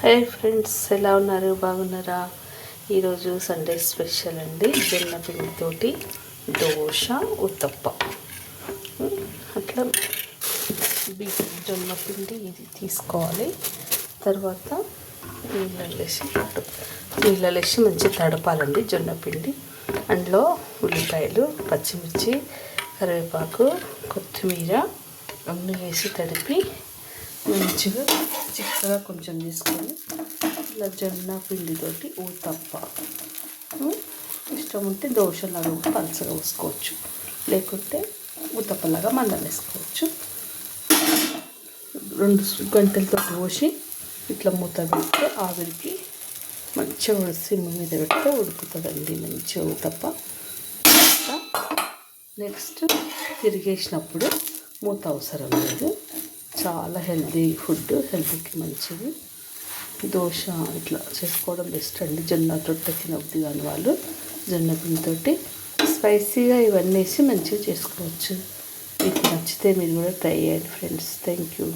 హే friends, ఎలా ఉన్నారు? బాగున్నారా? ఈరోజు సండే స్పెషల్ అండి. జొన్న పిండితోటి దోశ, ఉత్తప్ప. అట్లా జొన్న పిండి ఇది తీసుకోవాలి. తర్వాత నీళ్ళలేసి మంచిగా తడపాలండి జొన్న పిండి. అందులో ఉల్లిపాయలు, పచ్చిమిర్చి, కరివేపాకు, కొత్తిమీర అన్నీ వేసి తడిపి మంచిగా చిక్కగా కొంచెం తీసుకొని ఇలా జొన్న పిండితోటి ఊతప్ప, ఇష్టం ఉంటే దోశలాగా పలుచగా వేసుకోవచ్చు, లేకుంటే ఊతప్పలాగా మందం వేసుకోవచ్చు. 2 గంటలతో పోసి ఇట్లా మూత పెడితే ఆవిరికి మంచిగా సిమ్ మీద పెడితే ఉడుకుతుందండి మంచిగా ఊతప్ప. నెక్స్ట్ తిరిగేసినప్పుడు మూత అవసరం లేదు. చాలా హెల్తీ ఫుడ్, హెల్త్కి మంచిది. దోశ ఇట్లా చేసుకోవడం బెస్ట్ అండి. జొన్న రొట్టె తినవద్దు కాని వాళ్ళు జొన్న పిండితోటి స్పైసీగా ఇవన్నీ వేసి మంచిగా చేసుకోవచ్చు. మీకు నచ్చితే మీరు కూడా ట్రై చేయండి ఫ్రెండ్స్. Thank you.